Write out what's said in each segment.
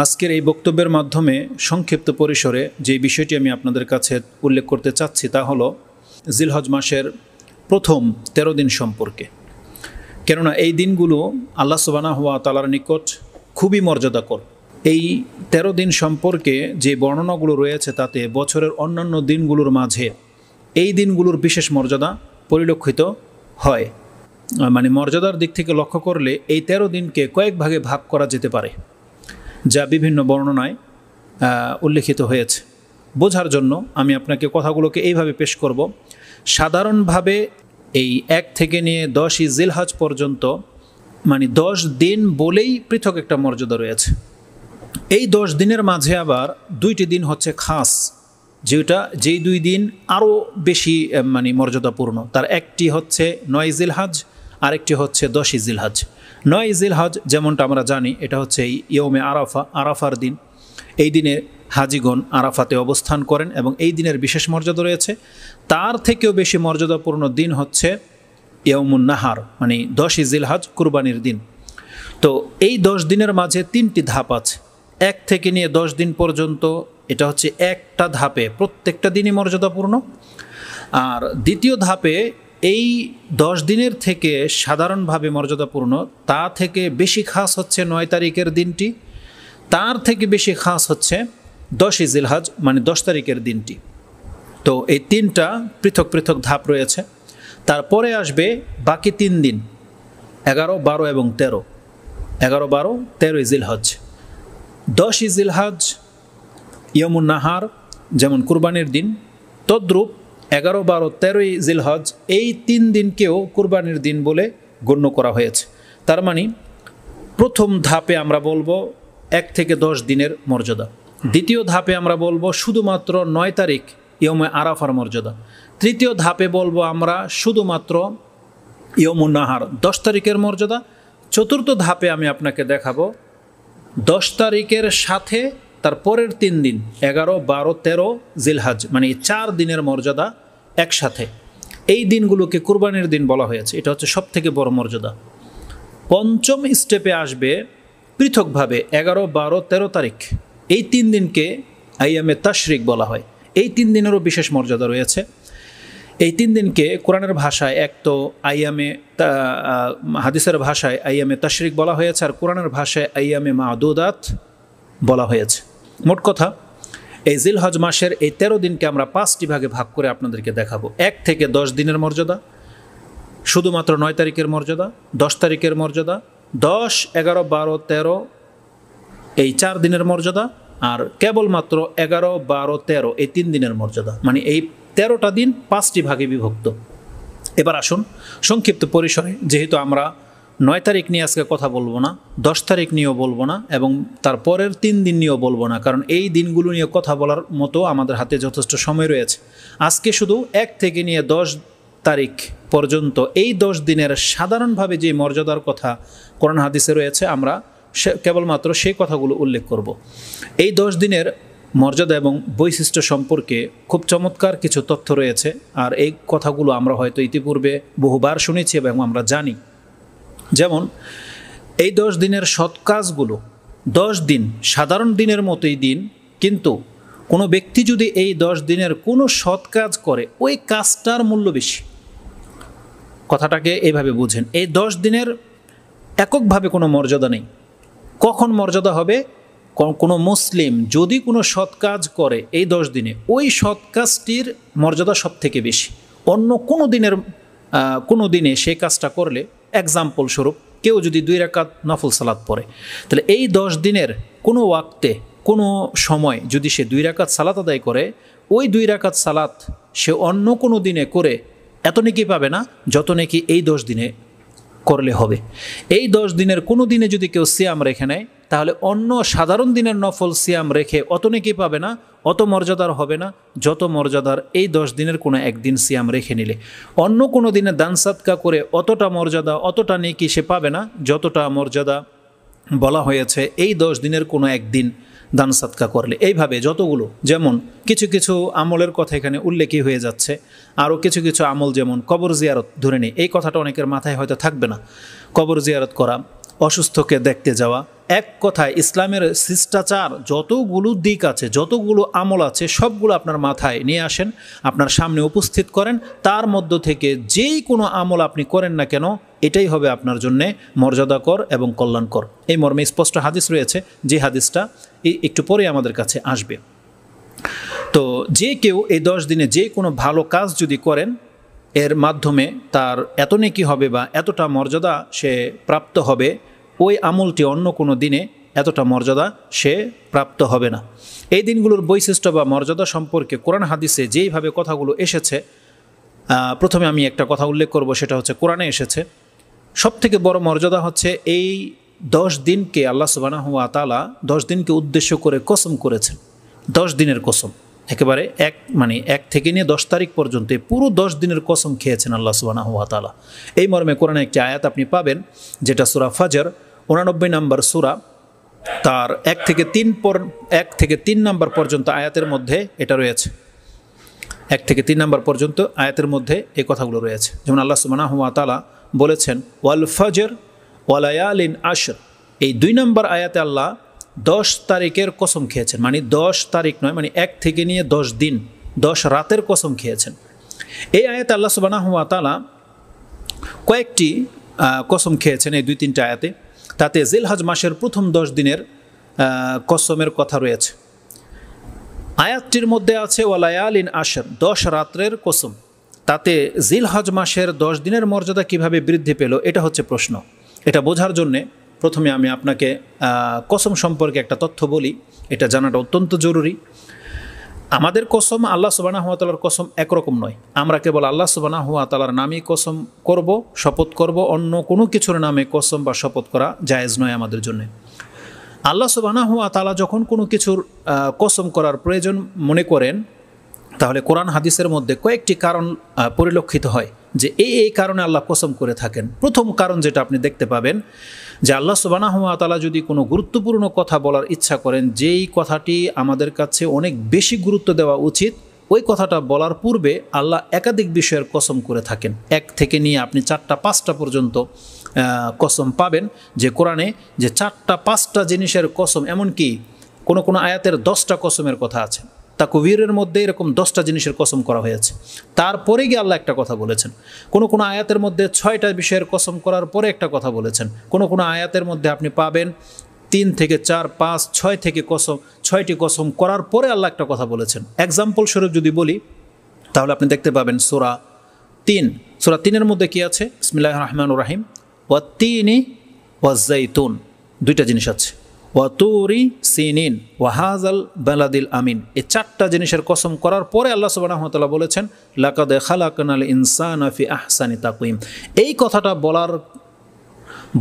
আজকের এই বক্তব্যের মাধ্যমে সংক্ষিপ্ত পরিসরে যে বিষয়টি আমি আপনাদের কাছে উল্লেখ করতে চাচ্ছি তা হলো জিলহজ মাসের প্রথম 13 দিন সম্পর্কে। কেননা এই দিনগুলো আল্লাহ সুবহানাহু ওয়া তাআলার নিকট খুবই মর্যাদাকর। এই 13 দিন সম্পর্কে যে বর্ণনাগুলো রয়েছে তাতে বছরের অন্যান্য দিনগুলোর মাঝে এই দিনগুলোর বিশেষ মর্যাদা পরিলক্ষিত হয়। মানে মর্যাদার দিক থেকে লক্ষ্য করলে এই 13 দিনকে কয়েক ভাগে ভাগ করা যেতে পারে, যা বিভিন্ন বর্ণনায় উল্লেখিত হয়েছে। বোঝার জন্য আমি আপনাকে কথাগুলোকে এইভাবে পেশ করব। সাধারণভাবে এই 1 থেকে নিয়ে 10ই জিলহজ পর্যন্ত মানে 10 দিন বলেই পৃথক একটা মর্যাদা রয়েছে। এই 10 দিনের মাঝে আবার 2টি দিন হচ্ছে খাস, যেই 2 দিন আরও বেশি মানে মর্যাদাপূর্ণ। তার একটি হচ্ছে 9 জিলহজ, আরেকটি হচ্ছে 10ই জিলহজ। 9 জিলহজ যেমনটা আমরা জানি এটা হচ্ছে ইয়ৌমে আরাফার দিন। এই দিনে হাজিগণ আরাফাতে অবস্থান করেন এবং এই দিনের বিশেষ মর্যাদা রয়েছে। তার থেকেও বেশি মর্যাদাপূর্ণ দিন হচ্ছে ইয়ৌমুন নাহার, মানে 10ই জিলহজ, কুরবানির দিন। তো এই 10 দিনের মাঝে 3টি ধাপ আছে। 1 থেকে নিয়ে 10 দিন পর্যন্ত এটা হচ্ছে একটা ধাপে, প্রত্যেকটা দিনই মর্যাদাপূর্ণ। আর দ্বিতীয় ধাপে এই 10 দিনের থেকে সাধারণভাবে মর্যাদাপূর্ণ, তা থেকে বেশি খাস হচ্ছে 9 তারিখের দিনটি, তার থেকে বেশি খাস হচ্ছে 10ই জিলহজ মানে 10 তারিখের দিনটি। তো এই 3টা পৃথক পৃথক ধাপ রয়েছে। তারপরে আসবে বাকি 3 দিন, 11, 12 এবং 13। 11, 12, 13ই জিলহজ। 10ই জিলহজ ইয়মুন নাহার, যেমন কুরবানির দিন, তদ্রূপ 11, 12, 13ই জিলহজ এই 3 দিনকেও কুরবানির দিন বলে গণ্য করা হয়েছে। তার মানে প্রথম ধাপে আমরা বলবো 1 থেকে 10 দিনের মর্যাদা। দ্বিতীয় ধাপে আমরা বলবো শুধুমাত্র 9 তারিখ ইয়মে আরাফার মর্যাদা। তৃতীয় ধাপে বলবো আমরা শুধুমাত্র ইয়মুন নাহার 10 তারিখের মর্যাদা। চতুর্থ ধাপে আমি আপনাকে দেখাবো 10 তারিখের সাথে তার পরের 3 দিন 11, 12, 13 জিলহজ, মানে 4 দিনের মর্যাদা একসাথে। এই দিনগুলোকে কুরবানির দিন বলা হয়েছে। এটা হচ্ছে সব থেকে বড় মর্যাদা। পঞ্চম স্টেপে আসবে পৃথকভাবে 11, 12, 13 তারিখ। এই 3 দিনকে আইয়ামে তাশরিক বলা হয়। এই 3 দিনেরও বিশেষ মর্যাদা রয়েছে। এই 3 দিনকে কোরআনের ভাষায় এক তো হাদিসের ভাষায় আইয়ামে তাশরিক বলা হয়েছে, আর কোরআনের ভাষায় আইয়ামে মাদুদাত বলা হয়েছে। মোট কথা এই জিলহজ মাসের এই 13 দিনকে আমরা 5টি ভাগে ভাগ করে আপনাদেরকে দেখাবো। 1 থেকে 10 দিনের মর্যাদা, শুধুমাত্র 9 তারিখের মর্যাদা, 10 তারিখের মর্যাদা, 10, 11, 12, 13 এই 4 দিনের মর্যাদা, আর কেবলমাত্র 11, 12, 13 এই 3 দিনের মর্যাদা। মানে এই 13টা দিন 5টি ভাগে বিভক্ত। এবার আসুন সংক্ষিপ্ত পরিসরে, যেহেতু আমরা 9 তারিখ নিয়ে আজকে কথা বলবো না, 10 তারিখ নিয়েও বলবো না, এবং তারপরের 3 দিন নিয়েও বলবো না, কারণ এই দিনগুলো নিয়ে কথা বলার মতো আমাদের হাতে যথেষ্ট সময় রয়েছে। আজকে শুধু 1 থেকে নিয়ে 10 তারিখ পর্যন্ত এই 10 দিনের সাধারণভাবে যে মর্যাদার কথা কোরআন হাদিসে রয়েছে আমরা কেবলমাত্র সেই কথাগুলো উল্লেখ করব। এই 10 দিনের মর্যাদা এবং বৈশিষ্ট্য সম্পর্কে খুব চমৎকার কিছু তথ্য রয়েছে, আর এই কথাগুলো আমরা হয়তো ইতিপূর্বে বহুবার শুনেছি এবং আমরা জানি। যেমন এই 10 দিনের সৎ কাজগুলো, 10 দিন সাধারণ দিনের মতোই দিন, কিন্তু কোনো ব্যক্তি যদি এই 10 দিনের কোনো সৎ কাজ করে ওই কাজটার মূল্য বেশি। কথাটাকে এইভাবে বুঝেন, এই 10 দিনের এককভাবে কোনো মর্যাদা নেই। কখন মর্যাদা হবে? কোনো মুসলিম যদি কোনো সৎ কাজ করে এই 10 দিনে, ওই সৎ কাজটির মর্যাদা সব থেকে বেশি। অন্য কোনো দিনে সেই কাজটা করলে, এক্সাম্পল স্বরূপ কেউ যদি 2 রাকাত নফল সালাত পড়ে, তাহলে এই 10 দিনের কোনো ওয়াক্তে কোনো সময় যদি সে 2 রাকাত সালাত আদায় করে, ওই 2 রাকাত সালাত সে অন্য কোনো দিনে করে এত নেকি পাবে না যত নেকি এই 10 দিনে করলে হবে। এই 10 দিনের কোনো দিনে যদি কেউ সিয়াম রেখে নেয়, তাহলে অন্য সাধারণ দিনের নফল সিয়াম রেখে অত নেকি পাবে না, অত মর্যাদার হবে না যত মর্যাদার এই 10 দিনের কোনো একদিন সিয়াম রেখে নিলে। অন্য কোনো দিনে দান সাদকা করে অতটা মর্যাদা, অতটা নেকি সে পাবে না যতটা মর্যাদা বলা হয়েছে এই 10 দিনের কোনো একদিন দান সাদকা করলে। এইভাবে যতগুলো, যেমন কিছু কিছু আমলের কথা এখানে উল্লেখই হয়ে যাচ্ছে, আরও কিছু কিছু আমল, যেমন কবর জিয়ারত ধরে নেই, এই কথাটা অনেকের মাথায় হয়তো থাকবে না। কবর জিয়ারত করা, অসুস্থকে দেখতে যাওয়া, এক কথায় ইসলামের শিষ্টাচার যতগুলো দিক আছে, যতগুলো আমল আছে, সবগুলো আপনার মাথায় নিয়ে আসেন, আপনার সামনে উপস্থিত করেন। তার মধ্য থেকে যেই কোনো আমল আপনি করেন না কেন, এটাই হবে আপনার জন্যে মর্যাদাকর এবং কল্যাণকর। এই মর্মে স্পষ্ট হাদিস রয়েছে, যে হাদিসটা একটু পরে আমাদের কাছে আসবে। তো যে কেউ এই 10 দিনে যে কোনো ভালো কাজ যদি করেন, এর মাধ্যমে তার এত নেকি হবে বা এতটা মর্যাদা সে প্রাপ্ত হবে, ওই আমলটি অন্য কোনো দিনে এতটা মর্যাদা সে প্রাপ্ত হবে না। এই দিনগুলোর বৈশিষ্ট্য বা মর্যাদা সম্পর্কে কোরআন হাদিসে যেইভাবে কথাগুলো এসেছে, প্রথমে আমি একটা কথা উল্লেখ করব, সেটা হচ্ছে কোরআনে এসেছে সবথেকে বড় মর্যাদা হচ্ছে এই 10 দিনকে আল্লাহ সুবহানাহু ওয়া তাআলা 10 দিনকে উদ্দেশ্য করে কসম করেছেন। 10 দিনের কসম, একেবারে 1 থেকে নিয়ে 10 তারিখ পর্যন্ত পুরো 10 দিনের কসম খেয়েছেন আল্লাহ সুবহানাহু ওয়া তাআলা। এই মর্মে কোরআনে একটি আয়াত আপনি পাবেন, যেটা সূরা ফাজর 89 নম্বর সূরা, তার 1 থেকে 3 নম্বর পর্যন্ত আয়াতের মধ্যে এটা রয়েছে। 1 থেকে 3 নম্বর পর্যন্ত আয়াতের মধ্যে এই কথাগুলো রয়েছে। যেমন আল্লাহ সুবহানাহু ওয়া তাআলা বলেছেন ওয়াল ফজর ওয়ালায়ালিন আশর। এই 2 নম্বর আয়াতে আল্লাহ 10 তারিখের কসম খেয়েছেন, 10 তারিখ নয়, 1 থেকে নিয়ে 10 দিন 10 রাতের কসম খেয়েছেন। এই আয়াতে আল্লাহ সুবহানাহু ওয়া তাআলা কয়েকটি কসম খেয়েছেন এই 2-3টা আয়াতে। তাতে জিলহজ মাসের প্রথম 10 দিনের কসমের কথা রয়েছে। আয়াতটির মধ্যে আছে ওয়ালায়ালিন আশর, 10 রাত্রের কসম। তাতে জিলহজ মাসের 10 দিনের মর্যাদা কিভাবে বৃদ্ধি পেল, এটা হচ্ছে প্রশ্ন। এটা বোঝার জন্যে প্রথমে আমি আপনাকে কসম সম্পর্কে একটা তথ্য বলি, এটা জানাটা অত্যন্ত জরুরি। আমাদের কসম আল্লাহ সুবহানাহু ওয়া তাআলার কসম একরকম নয়। আমরা কেবল আল্লাহ সুবহানাহু ওয়া তাআলার নামেই কসম করব, শপথ করব, অন্য কোনো কিছুর নামে কসম বা শপথ করা জায়েজ নয় আমাদের জন্য। আল্লাহ সুবহানাহু ওয়া তাআলা যখন কোনো কিছুর কসম করার প্রয়োজন মনে করেন, তাহলে কোরআন হাদিসের মধ্যে কয়েকটি কারণ পরিলক্ষিত হয় যে এই কারণে আল্লাহ কসম করে থাকেন। প্রথম কারণ যেটা আপনি দেখতে পাবেন, যে আল্লাহ সুবহানাহু ওয়া তাআলা যদি কোনো গুরুত্বপূর্ণ কথা বলার ইচ্ছা করেন, যেই কথাটি আমাদের কাছে অনেক বেশি গুরুত্ব দেওয়া উচিত, ওই কথাটা বলার পূর্বে আল্লাহ একাধিক বিষয়ের কসম করে থাকেন। 1 থেকে নিয়ে আপনি 4টা 5টা পর্যন্ত কসম পাবেন যে কোরআনে, যে 4টা 5টা জিনিসের কসম, এমনকি কোনো আয়াতের 10টা কসমের কথা আছে। তাকবীরের মধ্যে এরকম 10টা জিনিসের কসম করা হয়েছে। তারপরে গিয়ে আল্লাহ একটা কথা বলেছেন। কোনো আয়াতের মধ্যে 6টা বিষয়ের কসম করার পরে একটা কথা বলেছেন। কোনো আয়াতের মধ্যে আপনি পাবেন 3 থেকে 4, 5, 6 থেকে 6টি কসম করার পরে আল্লাহ একটা কথা বলেছেন। এক্সাম্পল স্বরূপ যদি বলি, তাহলে আপনি দেখতে পাবেন সূরা 3-এর মধ্যে কি আছে? বিসমিল্লাহির রহমানির রহিম, ওয়াত-তিনি ওয়াজ-জাইতুন, 2টা জিনিস আছে। ওয়াতুরি সিনিন ওয়াহাজাল বালাদিল আমিন। এই 4টা জিনিসের কসম করার পরে আল্লাহ সুবহানাহু ওয়া তাআলা বলেছেন লাকাদ খালাকনাল ইনসানা ফি আহসানি তাকওয়িম। এই কথাটা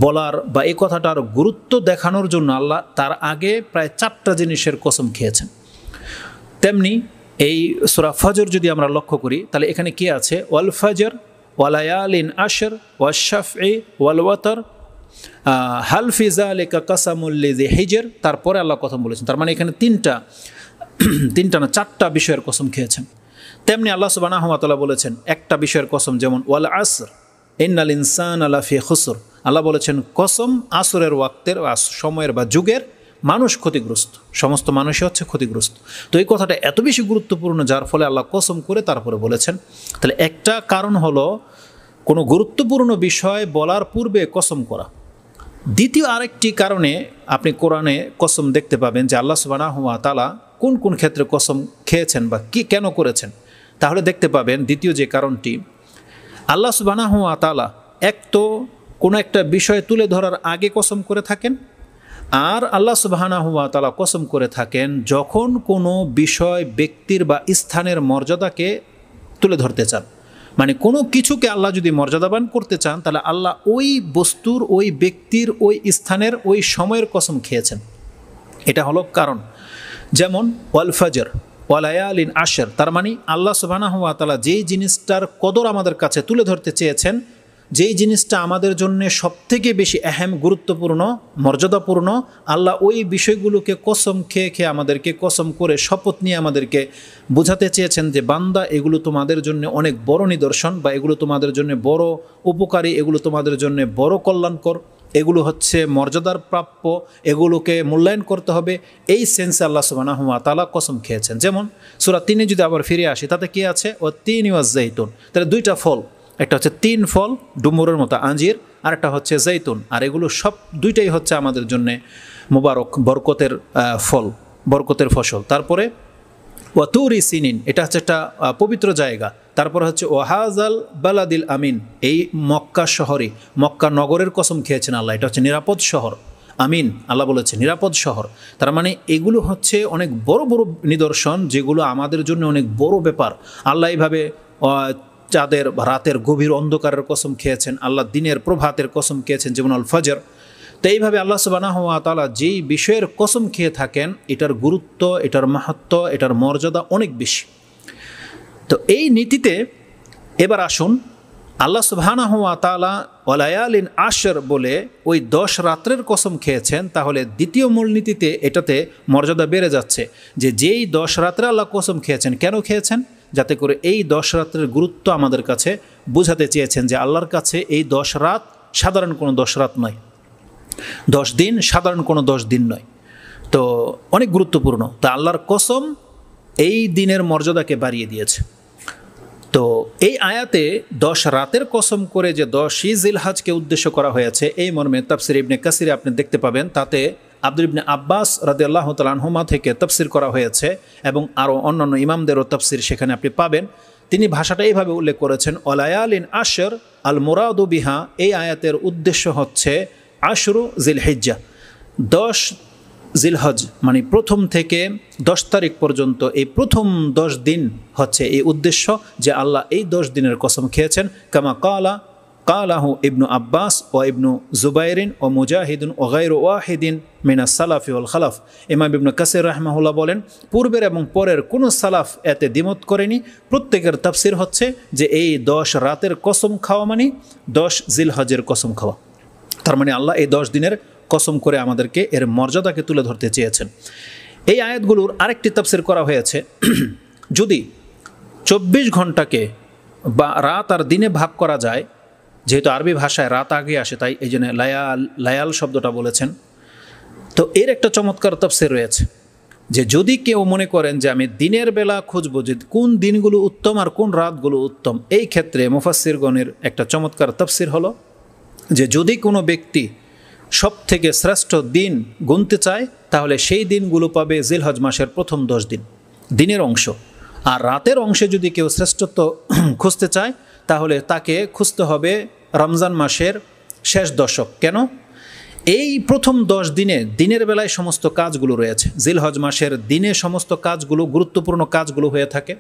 বলার বা এই কথাটার গুরুত্ব দেখানোর জন্য আল্লাহ তার আগে প্রায় 4টা জিনিসের কসম খেয়েছেন। তেমনি এই সূরা ফজর যদি আমরা লক্ষ্য করি, তাহলে এখানে কি আছে? ওয়াল ফজর ওয়ালায়ালিন আশর ওয়াশ-শাফঈ ওয়াল ওয়াতর হাল ফি যালিকা কাসামুল লিযি হিজর। তারপরে আল্লাহ কথা বলেছেন। তার মানে এখানে 4টা বিষয়ের কসম খেয়েছেন। তেমনি আল্লাহ সুবহানাহু ওয়া তাআলা বলেছেন একটা বিষয়ের কসম, যেমন ওয়াল আসর ইন্নাল ইনসানা লাফি খুসর। আল্লাহ বলেছেন কসম আসরের ওয়াক্তের, সময়ের বা যুগের, মানুষ ক্ষতিগ্রস্ত, সমস্ত মানুষই হচ্ছে ক্ষতিগ্রস্ত। তো এই কথাটা এত বেশি গুরুত্বপূর্ণ, যার ফলে আল্লাহ কসম করে তারপরে বলেছেন। তাহলে একটা কারণ হলো কোনো গুরুত্বপূর্ণ বিষয় বলার পূর্বে কসম করা। দ্বিতীয় আরেকটি কারণে আপনি কোরআনে কসম দেখতে পাবেন যে আল্লাহ সুবহানাহু ওয়া তাআলা কোন ক্ষেত্রে কসম খেয়েছেন বা কেন করেছেন। তাহলে দেখতে পাবেন দ্বিতীয় যে কারণটি, আল্লাহ সুবহানাহু ওয়া তাআলা এক তো কোনো একটা বিষয় তুলে ধরার আগে কসম করে থাকেন, আর আল্লাহ সুবহানাহু ওয়া তাআলা কসম করে থাকেন যখন কোনো বিষয়, ব্যক্তির বা স্থানের মর্যাদাকে তুলে ধরতে চান। মানে কোনো কিছুকে আল্লাহ যদি মর্যাদাবান করতে চান, তাহলে আল্লাহ ওই বস্তুর, ওই ব্যক্তির, ওই স্থানের, ওই সময়ের কসম খেয়েছেন। এটা হলো কারণ। যেমন ওয়াল ফজর ওয়ালায়ালিন আশর, তার মানে আল্লাহ সুবহানাহু ওয়া তাআলা যেই জিনিসটার কদর আমাদের কাছে তুলে ধরতে চেয়েছেন, যেই জিনিসটা আমাদের জন্য সবথেকে বেশি গুরুত্বপূর্ণ, মর্যাদাপূর্ণ, আল্লাহ ওই বিষয়গুলোকে কসম খেয়ে আমাদেরকে, কসম করে শপথ নিয়ে আমাদেরকে বোঝাতে চেয়েছেন যে বান্দা, এগুলো তোমাদের জন্য অনেক বড় নিদর্শন, বা এগুলো তোমাদের জন্য বড় উপকারী, এগুলো তোমাদের জন্য বড় কল্যাণকর, এগুলো হচ্ছে মর্যাদার প্রাপ্য, এগুলোকে মূল্যায়ন করতে হবে, এই সেন্সে আল্লাহ সুবহানাহু ওয়া তাআলা কসম খেয়েছেন। যেমন সূরা 3 যদি আবার ফিরে আসি, তাতে কি আছে? ও তিন ওয়াজ জৈতুন, তাহলে দুইটা ফল, একটা হচ্ছে 3 ফল ডুমুরের মতো আঞ্জির, আর একটা হচ্ছে জৈতুন, আর এগুলো সব দুইটাই হচ্ছে আমাদের জন্যে মুবারক, বরকতের ফল, বরকতের ফসল। তারপরে ওয়াতুরি সিনিন, এটা হচ্ছে একটা পবিত্র জায়গা। তারপর হচ্ছে ওয়াহাজাল বালাদিল আমিন, এই মক্কা শহরে, মক্কা নগরের কসম খেয়েছেন আল্লাহ, এটা হচ্ছে নিরাপদ শহর। আমিন, আল্লাহ বলেছে নিরাপদ শহর। তার মানে এগুলো হচ্ছে অনেক বড় বড় নিদর্শন, যেগুলো আমাদের জন্য অনেক বড় ব্যাপার। আল্লাহ এইভাবে চাঁদের রাতের গভীর অন্ধকারের কসম খেয়েছেন, আল্লাহ দিনের প্রভাতের কসম খেয়েছেন, যেমন আল ফজর। তো এইভাবে আল্লাহ সুবহানাহু ওয়া তাআলা যেই বিষয়ের কসম খেয়ে থাকেন, এটার গুরুত্ব, এটার মাহাত্ম্য, এটার মর্যাদা অনেক বেশি। তো এই নীতিতে এবার আসুন, আল্লাহ সুবহানাহু ওয়া তাআলা ওয়ালায়ালিন আশর বলে ওই 10 রাত্রের কসম খেয়েছেন, তাহলে দ্বিতীয় মূলনীতিতে এটাতে মর্যাদা বেড়ে যাচ্ছে, যে যেই 10 রাত্রে আল্লাহ কসম খেয়েছেন, কেন খেয়েছেন? যাতে করে এই 10 রাত্রের গুরুত্ব আমাদের কাছে বোঝাতে চেয়েছেন, যে আল্লাহর কাছে এই 10 রাত সাধারণ কোনো 10 রাত নয়, 10 দিন সাধারণ কোনো 10 দিন নয়, তো অনেক গুরুত্বপূর্ণ। তা আল্লাহর কসম এই দিনের মর্যাদাকে বাড়িয়ে দিয়েছে। তো এই আয়াতে 10 রাতের কসম করে যে 10ই জিলহজকে উদ্দেশ্য করা হয়েছে, এই মর্মে তাফসির ইবনে কাসিরে আপনি দেখতে পাবেন, তাতে আব্দুল ইবনে আব্বাস রাদিয়াল্লাহু তাআলা আনহুমা থেকে তাফসির করা হয়েছে, এবং আরও অন্যান্য ইমামদেরও তাফসির সেখানে আপনি পাবেন। তিনি ভাষাটা এইভাবে উল্লেখ করেছেন, ওয়ালায়ালিন আশর আল মুরাদু বিহা, এই আয়াতের উদ্দেশ্য হচ্ছে আশরু জিলহিজ্জা, 10 জিলহজ, মানে প্রথম থেকে 10 তারিখ পর্যন্ত এই প্রথম 10 দিন হচ্ছে এই উদ্দেশ্য, যে আল্লাহ এই 10 দিনের কসম খেয়েছেন। কামা কালাহু ইবনু আব্বাস ও ইবনু জুবাইরিন ও মুজাহিদিন ও গায়রু ওয়াহিদিন মিনাস সালাফি ওয়াল খালাফ। ইমাম ইবনু কাসির রাহিমাহুল্লাহ বলেন, পূর্বের এবং পরের কোনো সালাফ এতে দ্বিমত করেনি, প্রত্যেকের তাফসির হচ্ছে যে এই 10 রাতের কসম খাওয়া মানে 10 জিলহজের কসম খাওয়া। তার মানে আল্লাহ এই 10 দিনের কসম করে আমাদেরকে এর মর্যাদাকে তুলে ধরতে চেয়েছেন। এই আয়াতগুলোর আরেকটি তাফসির করা হয়েছে, যদি 24 ঘন্টাকে বা রাত আর দিনে ভাগ করা যায়, যেহেতু আরবি ভাষায় রাত আগে আসে, তাই এই জন্য লায়াল শব্দটা বলেছেন। তো এর একটা চমৎকার তাফসির রয়েছে, যে যদি কেউ মনে করেন যে আমি দিনের বেলা খুঁজবো যে কোন দিনগুলো উত্তম আর কোন রাতগুলো উত্তম, এই ক্ষেত্রে মুফাসসিরগণের একটা চমৎকার তাফসির হলো, যে যদি কোনো ব্যক্তি সব থেকে শ্রেষ্ঠ দিন গুনতে চায়, তাহলে সেই দিনগুলো পাবে জিলহজ মাসের প্রথম 10 দিন, দিনের অংশ। আর রাতের অংশে যদি কেউ শ্রেষ্ঠত্ব খুঁজতে চায়, তাহলে তাকে খুঁজতে হবে রমজান মাসের শেষ দশক। কেন? এই প্রথম 10 দিনে দিনের বেলায় সমস্ত কাজগুলো রয়েছে, জিলহজ মাসের দিনে সমস্ত কাজগুলো, গুরুত্বপূর্ণ কাজগুলো হয়ে থাকে।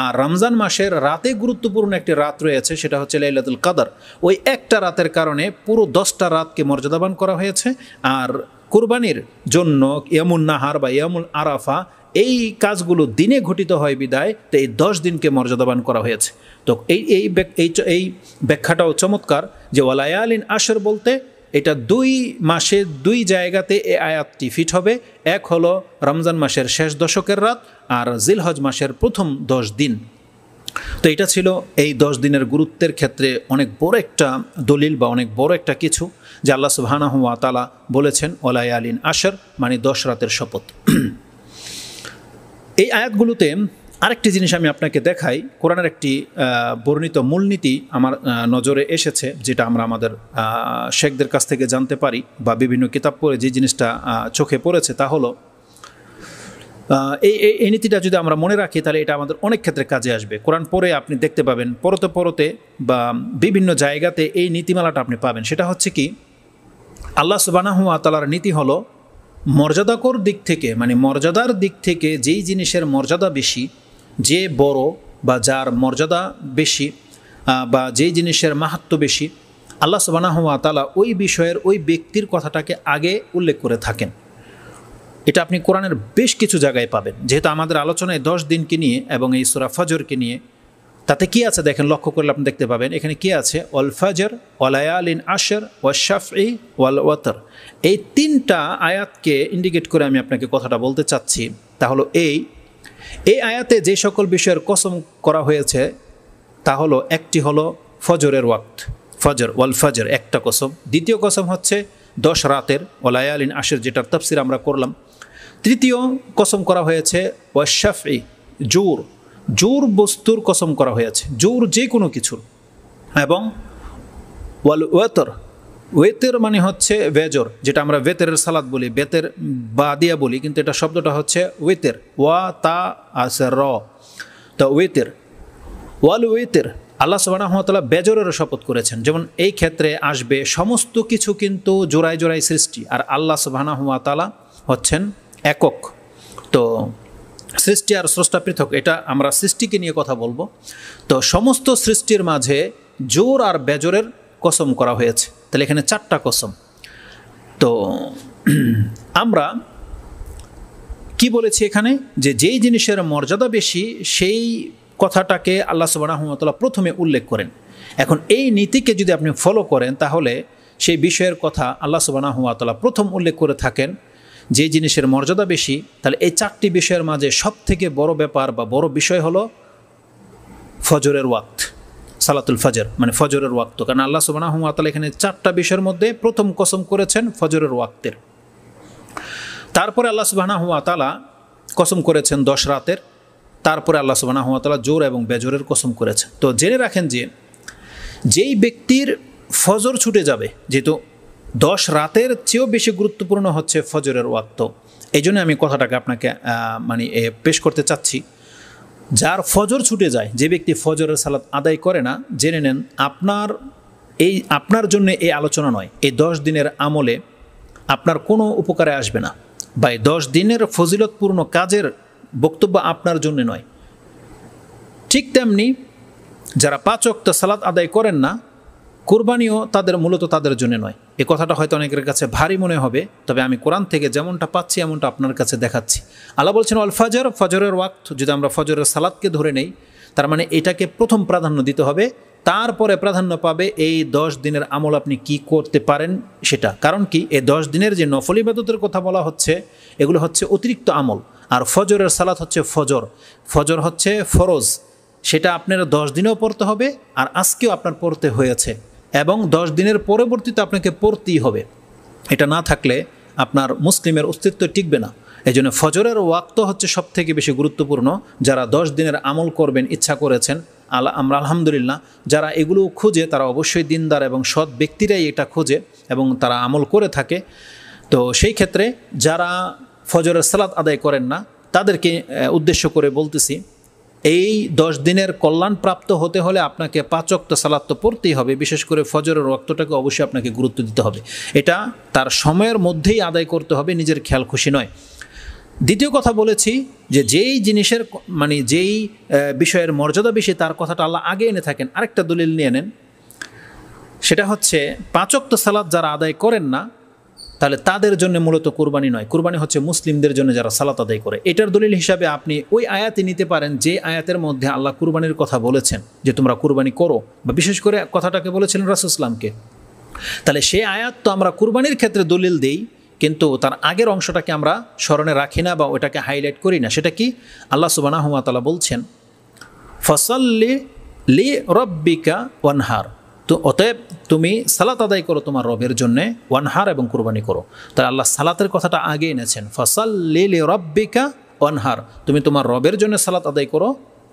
আর রমজান মাসের রাতে গুরুত্বপূর্ণ একটি রাত রয়েছে, সেটা হচ্ছে লাইলাতুল কদর। ওই একটা রাতের কারণে পুরো 10টা রাতকে মর্যাদাবান করা হয়েছে। আর কুরবানির জন্য ইয়ামুন নাহার বা ইয়ামুল আরাফা, এই কাজগুলো দিনে ঘটিত হয় বিদায়, তো এই 10 দিনকে মর্যাদাবান করা হয়েছে। তো এই ব্যাখ্যাটাও চমৎকার, যে ওয়ালায়ালিন আশর বলতে এটা 2 মাসে 2 জায়গাতে এই আয়াতটি ফিট হবে। এক হলো রমজান মাসের শেষ দশকের রাত, আর জিলহজ মাসের প্রথম 10 দিন। তো এটা ছিল এই 10 দিনের গুরুত্বের ক্ষেত্রে অনেক বড় একটা দলিল বা অনেক বড় একটা কিছু, যে আল্লাহ সুবহানাহু ওয়া তাআলা বলেছেন ওয়ালায়ালিন আশর, মানে 10 রাতের শপথ। এই আয়াতগুলোতে আরেকটি জিনিস আমি আপনাকে দেখাই, কোরআনের একটি বর্ণিত মূলনীতি আমার নজরে এসেছে, যেটা আমরা আমাদের শেখদের কাছ থেকে জানতে পারি বা বিভিন্ন কিতাব পড়ে যে জিনিসটা চোখে পড়েছে, তা হলো এই নীতিটা যদি আমরা মনে রাখি, তাহলে এটা আমাদের অনেক ক্ষেত্রে কাজে আসবে। কোরআন পড়ে আপনি দেখতে পাবেন, পরতে বা বিভিন্ন জায়গাতে এই নীতিমালাটা আপনি পাবেন। সেটা হচ্ছে কি, আল্লাহ সুবহানাহু ওয়া তাআলার নীতি হলো মর্যাদাকর দিক থেকে, মানে মর্যাদার দিক থেকে যেই জিনিসের মর্যাদা বেশি, যে বড় বা যার মর্যাদা বেশি বা যেই জিনিসের মাহাত্ম্য বেশি, আল্লাহ সুবহানাহু ওয়া তাআলা ওই বিষয়ের ওই ব্যক্তির কথাটাকে আগে উল্লেখ করে থাকেন। এটা আপনি কোরআনের বেশ কিছু জায়গায় পাবেন। যেহেতু আমাদের আলোচনায় 10 দিনকে নিয়ে এবং এই সূরা ফজরকে নিয়ে, তাতে কি আছে দেখেন, লক্ষ্য করলে আপনি দেখতে পাবেন এখানে কি আছে, ওয়াল ফজর ওয়ালায়ালিন আশর ওয়াশ-শাফঈ ওয়াল ওয়াতর। এই 3টা আয়াতকে ইন্ডিকেট করে আমি আপনাকে কথাটা বলতে চাচ্ছি। তা হলো এই আয়াতে যে সকল বিষয়ের কসম করা হয়েছে, তা হলো একটি হলো ফজরের ওয়াক্ত, ফজর, ওয়াল ফজর একটা কসম। দ্বিতীয় কসম হচ্ছে 10 রাতের, ওয়ালায়ালিন আশর, যেটার তাফসির আমরা করলাম। তৃতীয় কসম করা হয়েছে ওয়াশাফি, জোর, জোর বস্তুর কসম করা হয়েছে, জোর যে কোনো কিছুর। এবং ওয়াল ওয়াতর, ওয়েতের মানে হচ্ছে ভেজর, যেটা আমরা বেতেরের সালাদ বলি, বেতের বা দিয়া বলি, কিন্তু এটা শব্দটা হচ্ছে ওয়েতের, ওয়া তা আছে র, তো ওয়েতের, ওয়াল ওয়েতের। আল্লাহ সুবহানাহু ওয়া তাআলা বেজরের শপথ করেছেন। যেমন এই ক্ষেত্রে আসবে সমস্ত কিছু কিন্তু জোড়ায় জোড়ায় সৃষ্টি, আর আল্লাহ সুবহানাহু ওয়া তাআলা হচ্ছেন একক। তো সৃষ্টি আর স্রষ্টা পৃথক, এটা আমরা সৃষ্টিকে নিয়ে কথা বলবো। তো সমস্ত সৃষ্টির মাঝে জোর আর বেজরের কসম করা হয়েছে, তাহলে এখানে 4টা কসম। তো আমরা কি বলেছি এখানে, যে যেই জিনিসের মর্যাদা বেশি সেই কথাটাকে আল্লাহ সুবহানাহু ওয়া তাআলা প্রথমে উল্লেখ করেন। এখন এই নীতিকে যদি আপনি ফলো করেন, তাহলে সেই বিষয়ের কথা আল্লাহ সুবহানাহু ওয়া তাআলা প্রথম উল্লেখ করে থাকেন। যে জিনিসের মর্যাদা বেশি, তাহলে এই 4টি বিষয়ের মাঝে সবথেকে বড় ব্যাপার বা বড় বিষয় হলো ফজরের ওয়াক্ত, সালাতুল ফজর, মানে ফজরের ওয়াক্ত। কারণ আল্লাহ সুবহানাহু ওয়া তাআলা এখানে 4টা বিষয়ের মধ্যে প্রথম কসম করেছেন ফজরের ওয়াক্তের। তারপরে আল্লাহ সুবহানাহু ওয়া তাআলা কসম করেছেন 10 রাতের। তারপরে আল্লাহ সুবহানাহু ওয়া তাআলা জোর এবং বেজরের কসম করেছেন। তো জেনে রাখেন যে যেই ব্যক্তির ফজর ছুটে যাবে, যেহেতু 10 রাতের চেয়েও বেশি গুরুত্বপূর্ণ হচ্ছে ফজরের ওয়াক্ত, এই জন্য আমি কথাটাকে আপনাকে পেশ করতে চাচ্ছি। যার ফজর ছুটে যায়, যে ব্যক্তি ফজরের সালাত আদায় করে না, জেনে নেন আপনার জন্য এই আলোচনা নয়, এই 10 দিনের আমলে আপনার কোনো উপকারে আসবে না, বা এই 10 দিনের ফজিলতপূর্ণ কাজের বক্তব্য আপনার জন্য নয়। ঠিক তেমনি যারা 5 ওয়াক্ত সালাত আদায় করেন না, কুরবানিও মূলত তাদের জন্য নয়। এই কথাটা হয়তো অনেকের কাছে ভারী মনে হবে, তবে আমি কোরআন থেকে যেমনটা পাচ্ছি এমনটা আপনার কাছে দেখাচ্ছি। আল্লাহ বলছেন আল ফজর, ফজরের ওয়াক্ত। যদি আমরা ফজরের সালাতকে ধরে নেই, তার মানে এটাকে প্রথম প্রাধান্য দিতে হবে, তারপরে প্রাধান্য পাবে এই 10 দিনের আমল আপনি কি করতে পারেন সেটা। কারণ কি, এই 10 দিনের যে নফল ইবাদতের কথা বলা হচ্ছে, এগুলো হচ্ছে অতিরিক্ত আমল। আর ফজরের সালাত হচ্ছে ফজর হচ্ছে ফরজ, সেটা আপনার 10 দিনেও পড়তে হবে, আর আজকেও আপনার পড়তে হয়েছে, এবং 10 দিনের পরবর্তীতে আপনাকে পড়তেই হবে। এটা না থাকলে আপনার মুসলিমের অস্তিত্ব টিকবে না। এই জন্য ফজরের ওয়াক্ত হচ্ছে সবথেকে বেশি গুরুত্বপূর্ণ। যারা 10 দিনের আমল করবেন ইচ্ছা করেছেন, আমরা আলহামদুলিল্লাহ, যারা এগুলো খুঁজে তারা অবশ্যই দিনদার এবং সৎ ব্যক্তিরাই এটা খোঁজে এবং তারা আমল করে থাকে। তো সেই ক্ষেত্রে যারা ফজরের সালাত আদায় করেন না, তাদেরকে উদ্দেশ্য করে বলতেছি, এই 10 দিনের কল্যাণ প্রাপ্ত হতে হলে আপনাকে 5 ওয়াক্ত সালাত তো পড়তেই হবে। বিশেষ করে ফজরের ওয়াক্তটাকে অবশ্যই আপনাকে গুরুত্ব দিতে হবে। এটা তার সময়ের মধ্যেই আদায় করতে হবে, নিজের খেয়াল খুশি নয়। দ্বিতীয় কথা বলেছি যে যেই জিনিসের যেই বিষয়ের মর্যাদা বেশি, তার কথাটা আল্লাহ আগে এনে থাকেন। আরেকটা দলিল নিয়ে নেন, সেটা হচ্ছে 5 ওয়াক্ত সালাত যারা আদায় করেন না, তাহলে তাদের জন্য মূলত কুরবানি নয়, কুরবানি হচ্ছে মুসলিমদের জন্য যারা সালাত আদায় করে। এটার দলিল হিসাবে আপনি ওই আয়াতে নিতে পারেন যে আয়াতের মধ্যে আল্লাহ কুরবানির কথা বলেছেন, যে তোমরা কুরবানি করো, বা বিশেষ করে কথাটাকে বলেছিলেন রাসূল সাল্লাল্লাহু আলাইহি ওয়াসাল্লামকে। তাহলে সেই আয়াত তো আমরা কুরবানির ক্ষেত্রে দলিল দেই, কিন্তু তার আগের অংশটাকে আমরা স্মরণে রাখি না বা ওটাকে হাইলাইট করি না। সেটা কি, আল্লাহ সুবহানাহু ওয়া তাআলা বলছেন ফাসাল্লি লি রাব্বিকা ওয়ানহার, তো অতএব তুমি সালাত আদায় করো তোমার রবের জন্যে, ওয়ানহার এবং কুরবানি করো। তাহলে আল্লাহ সালাতের কথাটা আগে এনেছেন, ফাসাল্লি লি রাব্বিকা ওয়ানহার, তুমি তোমার রবের জন্য সালাত আদায় করো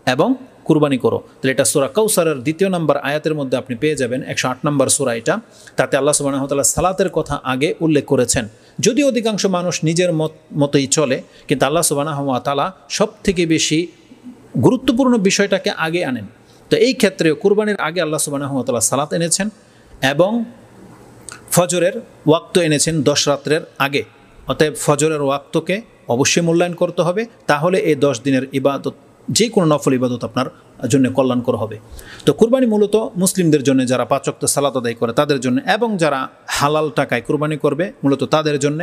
এবং কুরবানি করো। তাহলে এটা সূরা কাউসারের 2 নম্বর আয়াতের মধ্যে আপনি পেয়ে যাবেন, 108 নম্বর সূরা এটা। তাতে আল্লাহ সুবহানাহু ওয়া তাআলা সালাতের কথা আগে উল্লেখ করেছেন। যদিও অধিকাংশ মানুষ নিজের মতোই চলে, কিন্তু আল্লাহ সুবহানাহু ওয়া তাআলা সবথেকে বেশি গুরুত্বপূর্ণ বিষয়টাকে আগে আনেন। তো এই ক্ষেত্রে কুরবানির আগে আল্লাহ সুবহানাহু ওয়া তাআলা সালাত এনেছেন এবং ফজরের ওয়াক্ত এনেছেন 10 রাত্রের আগে। অতএব ফজরের ওয়াক্তকে অবশ্যই মূল্যায়ন করতে হবে, তাহলে এই 10 দিনের ইবাদত, যে কোনো নফল ইবাদত আপনার জন্য কল্যাণকর হবে। তো কুরবানি মূলত মুসলিমদের জন্য, যারা 5 ওয়াক্ত সালাত আদায় করে তাদের জন্য, এবং যারা হালাল টাকায় কুরবানি করবে মূলত তাদের জন্য।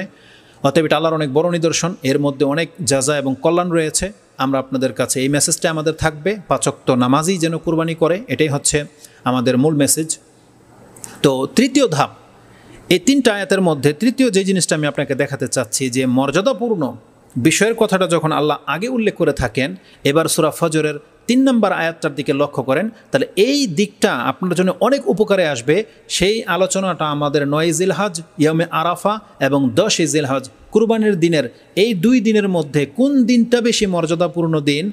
অতএব এটা আল্লাহর অনেক বড় নিদর্শন, এর মধ্যে অনেক জাযা এবং কল্যাণ রয়েছে। আমরা আপনাদের কাছে এই মেসেজটা আমাদের থাকবে, 5 ওয়াক্ত নামাজই যেন কুরবানি করে, এটাই হচ্ছে আমাদের মূল মেসেজ। তো তৃতীয় ধাপ, এই 3টা আয়াতের মধ্যে তৃতীয় যে জিনিসটা আমি আপনাকে দেখাতে চাচ্ছি, যে মর্যাদাপূর্ণ বিষয়ের কথাটা যখন আল্লাহ আগে উল্লেখ করে থাকেন, এবার সূরা ফজরের 3 নম্বর আয়াতটার দিকে লক্ষ্য করেন, তাহলে এই দিকটা আপনার জন্য অনেক উপকারে আসবে। সেই আলোচনাটা আমাদের 9 জিলহজ ইয়ামে আরাফা এবং 10 জিলহজ কুরবানির দিনের এই 2 দিনের মধ্যে কোন দিনটা বেশি মর্যাদাপূর্ণ দিন,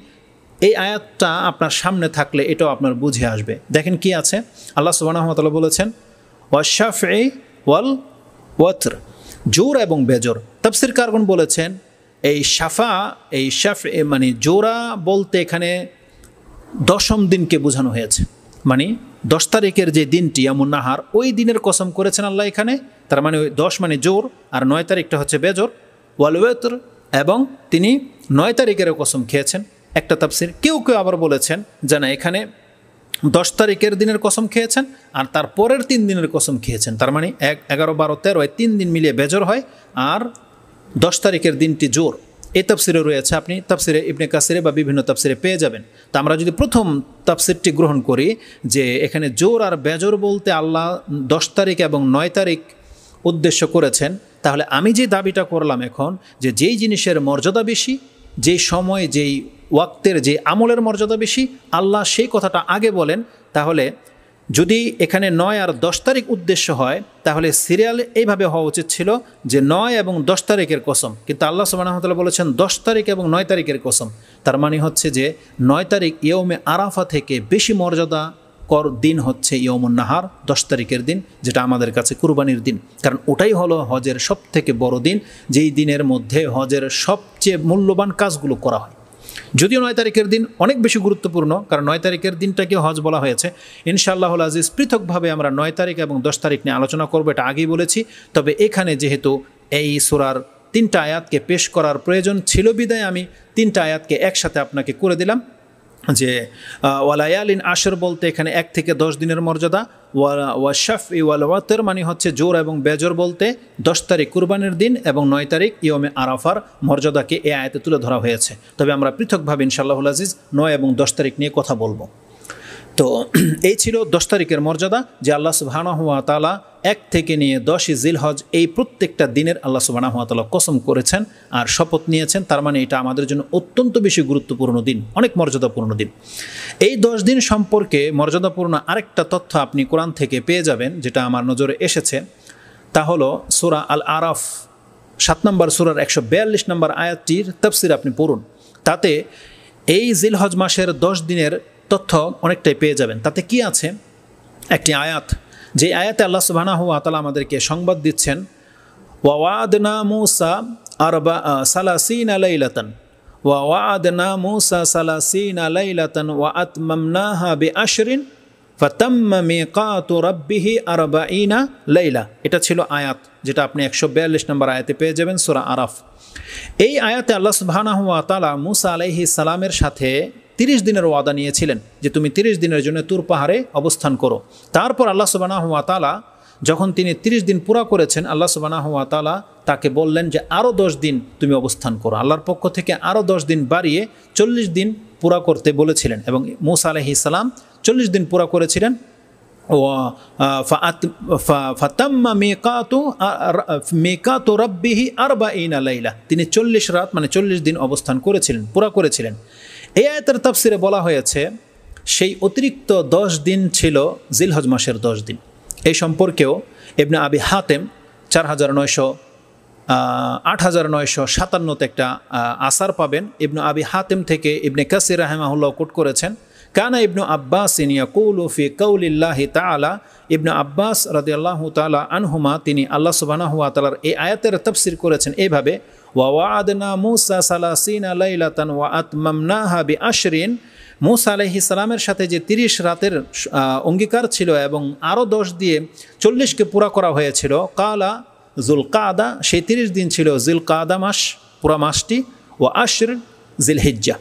এই আয়াতটা আপনার সামনে থাকলে এটাও আপনার বুঝে আসবে। দেখেন কি আছে, আল্লাহ সুবহানাহু ওয়া তাআলা বলেছেন ওয়াশ-শাফঈ ওয়াল ওয়াতর, জোর এবং বেজোর। তাফসীর কারগণ বলেছেন এই শাফঈ মানে জোড়া বলতে এখানে 10ম দিনকে বোঝানো হয়েছে, মানে 10 তারিখের যে দিনটি ইয়ামুন নাহার ওই দিনের কসম করেছেন আল্লাহ এখানে। তার মানে ওই 10 মানে জোর আর 9 তারিখটা হচ্ছে বেজোর। ওয়াল ওয়াতর, এবং তিনি 9 তারিখেরও কসম খেয়েছেন, একটা তাফসীর। কেউ কেউ আবার বলেছেন যে না, এখানে 10 তারিখের দিনের কসম খেয়েছেন আর তার পরের 3 দিনের কসম খেয়েছেন। তার মানে 11, 12, 13 এই 3 দিন মিলিয়ে বেজোর হয় আর 10 তারিখের দিনটি জোর। এই তাফসিরে রয়েছে, আপনি তাফসিরে ইবনে কাসিরে বা বিভিন্ন তাফসিরে পেয়ে যাবেন। তা আমরা যদি প্রথম তাফসিরটি গ্রহণ করি যে এখানে জোর আর বেজোর বলতে আল্লাহ 10 তারিখ এবং 9 তারিখ উদ্দেশ্য করেছেন, তাহলে আমি যে দাবিটা করলাম এখন যে যেই জিনিসের মর্যাদা বেশি, যেই সময়, যেই ওয়াক্তের, যে আমলের মর্যাদা বেশি, আল্লাহ সেই কথাটা আগে বলেন। তাহলে যদি এখানে 9 আর 10 তারিখ উদ্দেশ্য হয় তাহলে সিরিয়াল এইভাবে হওয়া উচিত ছিল যে 9 এবং 10 তারিখের কসম, কিন্তু আল্লাহ সুবহানাহু ওয়া তাআলা বলেছেন 10 তারিখ এবং 9 তারিখের কসম। তার মানে হচ্ছে যে 9 তারিখ ইয়ৌমে আরাফা থেকে বেশি মর্যাদা কর দিন হচ্ছে ইয়ৌমুন নাহার, 10 তারিখের দিন, যেটা আমাদের কাছে কুরবানির দিন। কারণ ওটাই হলো হজের সবথেকে বড় দিন, যেই দিনের মধ্যে হজের সবচেয়ে মূল্যবান কাজগুলো করা হয়। যদিও 9 তারিখের দিন অনেক বেশি গুরুত্বপূর্ণ, কারণ 9 তারিখের দিনটাকে হজ বলা হয়েছে। ইনশাআল্লাহুল আজিজ পৃথকভাবে আমরা 9 তারিখ এবং 10 তারিখ নিয়ে আলোচনা করব, এটা আগেই বলেছি। তবে এখানে যেহেতু এই সূরার 3টা আয়াতকে পেশ করার প্রয়োজন ছিল বিদায় আমি 3টা আয়াতকে একসাথে আপনাকে করে দিলাম যে ওয়ালায়ালিন আশর বলতে এখানে 1 থেকে 10 দিনের মর্যাদা, ওয়াশ-শাফঈ ওয়াল ওয়াতর মানে হচ্ছে জোর এবং বেজোর বলতে 10 তারিখ কুরবানির দিন এবং 9 তারিখ ইয়মে আরাফার মর্যাদাকে এই আয়াতে তুলে ধরা হয়েছে। তবে আমরা পৃথকভাবে ইনশাআল্লাহুল আজিজ 9 এবং 10 তারিখ নিয়ে কথা বলবো। তো এই ছিল 10 তারিখের মর্যাদা, যে আল্লাহ সুবহানাহু ওয়া তাআলা 1 থেকে নিয়ে 10 জিলহজ এই প্রত্যেকটা দিনের আল্লাহ সুবহানাহু ওয়া তাআলা কসম করেছেন আর শপথ নিয়েছেন। তার মানে এটা আমাদের জন্য অত্যন্ত বেশি গুরুত্বপূর্ণ দিন, অনেক মর্যাদাপূর্ণ দিন। এই 10 দিন সম্পর্কে মর্যাদাপূর্ণ আরেকটা তথ্য আপনি কোরআন থেকে পেয়ে যাবেন, যেটা আমার নজরে এসেছে। তা হলো সূরা আল আরাফ 7 নম্বর সূরার 142 নম্বর আয়াতটির তাফসীর আপনি পড়ুন। তাতে এই জিলহজ মাসের 10 দিনের তথ্য অনেকটাই পেয়ে যাবেন। তাতে কি আছে, একটি আয়াত, যে আয়াতে আল্লাহ সুবহানাহু ওয়া তাআলা আমাদেরকে সংবাদ দিচ্ছেন ওয়া'আদনা মূসা 30 লাইলাতান ওয়া'আদনা মূসা 30 লাইলাতান ওয়া আতমামনাহা বিআশরিন ফাতাম্মা মিকাতু রাব্বিহি 40 লাইলা। এটা ছিল আয়াত, যেটা আপনি 142 নম্বর আয়াতে পেয়ে যাবেন সূরা আরাফ। এই আয়াতে আল্লাহ সুবহানাহু ওয়া তাআলা মূসা আলাইহিস সালামের সাথে 30 দিনের ওয়াদা নিয়েছিলেন যে তুমি 30 দিনের জন্য তুর পাহাড়ে অবস্থান করো। তারপর আল্লাহ সুবহানাহু ওয়া তাআলা যখন তিনি 30 দিন পুরা করেছেন, আল্লাহ সুবহানাহু ওয়া তাআলা তাকে বললেন যে আরও 10 দিন তুমি অবস্থান করো। আল্লাহর পক্ষ থেকে আরও 10 দিন বাড়িয়ে 40 দিন পুরা করতে বলেছিলেন এবং মূসা আলাইহিস সালাম 40 দিন পুরা করেছিলেন। ফাতাম্মা মিকাতু রাব্বিহি 40 লাইলা, তিনি 40 রাত মানে 40 দিন অবস্থান করেছিলেন, পুরা করেছিলেন। এই আয়াতের তাফসিরে বলা হয়েছে সেই অতিরিক্ত 10 দিন ছিল জিলহজ মাসের 10 দিন। এই সম্পর্কেও ইবনে আবি হাতেম 8957 একটা আসার পাবেন। ইবনে আবি হাতেম থেকে ইবনে কাসির রাহিমাহুল্লাহ কোট করেছেন, কানা ইবনু আব্বাস ইয়াকুলু ফি কাউলিল্লাহি তাআলা, ইবনে আব্বাস রাদিয়াল্লাহু তাআলা আনহুমা তিনি আল্লাহ সুবহানাহু ওয়া তাআলার এই আয়াতের তাফসির করেছেন এইভাবে, ওয়া'আদনা মূসা 30 লাইলাতান ওয়া আতমামনাহা বিআশরিন। মূসা আলাইহিস সালামের সাথে যে 30 রাতের অঙ্গীকার ছিল এবং আরও 10 দিয়ে 40কে পুরা করা হয়েছিল, কালা যুলকাদা, সেই 30 দিন ছিল যুলকাদা মাস, পুরা মাসটি, ওয়া আশর জিলহিজ্জা,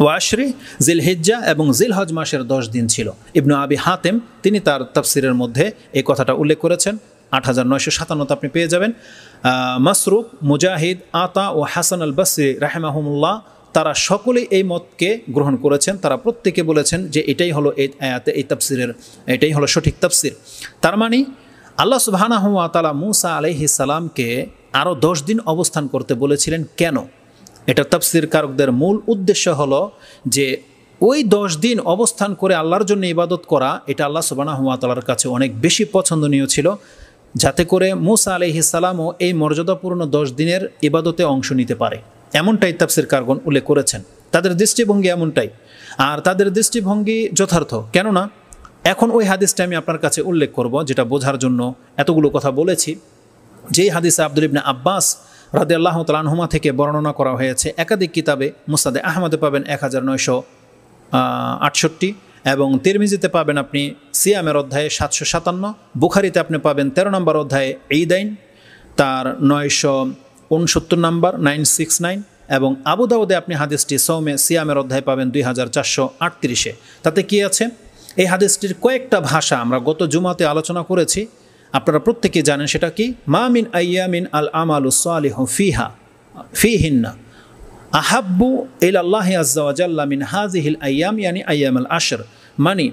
ওয়াশরি জিলহিজ্জা এবং জিলহজ মাসের 10 দিন ছিল। ইবনু আবি হাতেম তিনি তার তাফসিরের মধ্যে এই কথাটা উল্লেখ করেছেন, 8957 আপনি পেয়ে যাবেন। মাসরুক, মুজাহিদ, আতা ও হাসান আল বসরি রাহিমাহুমুল্লাহ তারা সকলেই এই মতকে গ্রহণ করেছেন। তারা প্রত্যেকে বলেছেন যে এটাই হলো এই আয়াতে এই তাফসিরের, এটাই হলো সঠিক তাফসির। তার মানে আল্লাহ সুবহানাহু ওয়া তাআলা মূসা আলাইহিস সালামকে আরও 10 দিন অবস্থান করতে বলেছিলেন। কেন? এটা তাফসির কারকদের মূল উদ্দেশ্য হলো যে ওই 10 দিন অবস্থান করে আল্লাহর জন্য ইবাদত করা, এটা আল্লাহ সুবহানাহু ওয়া তাআলার কাছে অনেক বেশি পছন্দনীয় ছিল, যাতে করে মূসা আলাইহিস সালামও এই মর্যাদাপূর্ণ 10 দিনের ইবাদতে অংশ নিতে পারে। এমনটাই তাফসীরকারগণ উল্লেখ করেছেন। তাদের দৃষ্টিভঙ্গি এমনটাই, আর তাদের দৃষ্টিভঙ্গি যথার্থ। কেননা এখন ওই হাদিসটা আমি আপনার কাছে উল্লেখ করব, যেটা বোঝার জন্য এতগুলো কথা বলেছি। যেই হাদিসে আব্দুল ইবনে আব্বাস রাদিয়াল্লাহু তাআলা আনহুমা থেকে বর্ণনা করা হয়েছে, একাধিক কিতাবে, মুসনাদে আহমদে পাবেন 1968, এবং তিরমিজিতে পাবেন আপনি সিয়ামের অধ্যায়ে 757, বুখারিতে আপনি পাবেন 13 নম্বর অধ্যায়ে ঈদাইন তার 969 নম্বর 969, এবং আবু দাউদে আপনি হাদিসটি সৌমে সিয়ামের অধ্যায় পাবেন 2438। তাতে কি আছে? এই হাদিসটির কয়েকটা ভাষা আমরা গত জুমাতে আলোচনা করেছি, আপনারা প্রত্যেকে জানেন। সেটা কি? মা মিন আইয়ামিন আল আমালু সালিহু ফিহিন্না আহাব্বু ইলাল্লাহি আযজা ওয়া জাল্লা মিন হাযিহিল আইয়াম, ইয়ানি আইয়ামুল আশর। মানে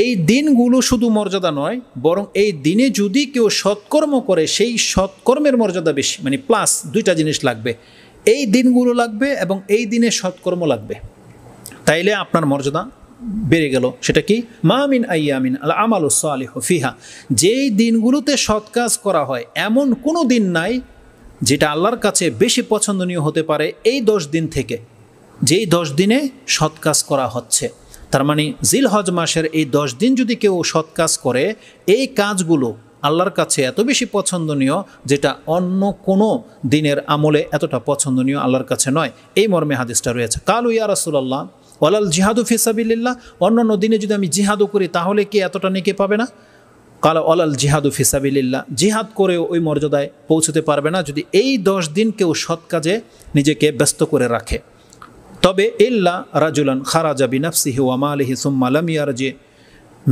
এই দিনগুলো শুধু মর্যাদা নয়, বরং এই দিনে যদি কেউ সৎকর্ম করে সেই সৎকর্মের মর্যাদা বেশি। মানে প্লাস দুইটা জিনিস লাগবে, এই দিনগুলো লাগবে এবং এই দিনে সৎকর্ম লাগবে, তাইলে আপনার মর্যাদা বেড়ে গেল। সেটা কি? মা মিন আইয়ামিন আল আমালু সালিহু ফিহা, যেই দিনগুলোতে সৎ কাজ করা হয় এমন কোনো দিন নাই যেটা আল্লাহর কাছে বেশি পছন্দনীয় হতে পারে এই 10 দিন থেকে, যেই 10 দিনে সৎ কাজ করা হচ্ছে। তার মানে জিলহজ মাসের এই 10 দিন যদি কেউ সৎ কাজ করে, এই কাজগুলো আল্লাহর কাছে এত বেশি পছন্দনীয় যেটা অন্য কোনো দিনের আমলে এতটা পছন্দনীয় আল্লাহর কাছে নয়। এই মর্মে হাদিসটা রয়েছে। কালু ইয়া রাসূলুল্লাহ ওয়ালাল জিহাদু ফি সাবিলিল্লাহ, অন্যান্য দিনে যদি আমি জিহাদও করি তাহলে কি এতটা নেকি পাবে না? কালা ওয়ালাল জিহাদু ফি সাবিলিল্লাহ, জিহাদ করেও ওই মর্যাদায় পৌঁছতে পারবে না যদি এই 10 দিন কেউ সৎ কাজে নিজেকে ব্যস্ত করে রাখে। তবে ইল্লা রাজুলান খারাজা বিনাফসিহি ওয়া মালিহি সুম্মা লাম ইয়ারজি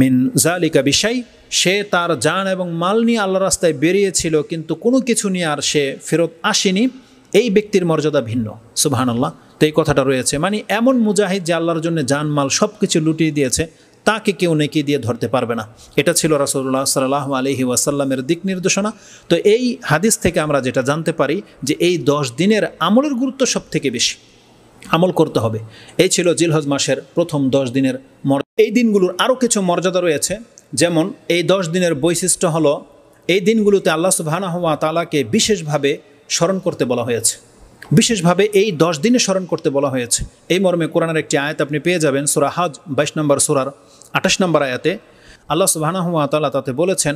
মিন যালিকা বিশাই, সে তার জান এবং মাল নিয়ে আল্লাহর রাস্তায় বেরিয়েছিল কিন্তু কোনো কিছু নিয়ে আর সে ফেরত আসেনি, এই ব্যক্তির মর্যাদা ভিন্ন। সুবহানাল্লাহ। তো এই কথাটা রয়েছে, মানে এমন মুজাহিদ যে আল্লাহর জন্য জান মাল সব কিছু লুটিয়ে দিয়েছে, তাকে কেউ নেকি দিয়ে ধরতে পারবে না। এটা ছিল রাসূলুল্লাহ সাল্লাল্লাহু আলাইহি ওয়াসাল্লামের দিক নির্দেশনা। তো এই হাদিস থেকে আমরা যেটা জানতে পারি যে এই 10 দিনের আমলের গুরুত্ব সব থেকে বেশি, আমল করতে হবে। এই ছিল জিলহজ মাসের প্রথম 10 দিনের এই দিনগুলোর আরও কিছু মর্যাদা রয়েছে। যেমন এই 10 দিনের বৈশিষ্ট্য হলো, এই দিনগুলোতে আল্লাহ সুবহানাহু ওয়া তাআলাকে বিশেষভাবে স্মরণ করতে বলা হয়েছে, বিশেষভাবে এই 10 দিনে স্মরণ করতে বলা হয়েছে। এই মর্মে কোরআনের একটি আয়াত আপনি পেয়ে যাবেন, সূরা হজ 22 নম্বর সূরার 28 নম্বর আয়াতে আল্লাহ সুবহানাহু ওয়া তাআলা তাতে বলেছেন,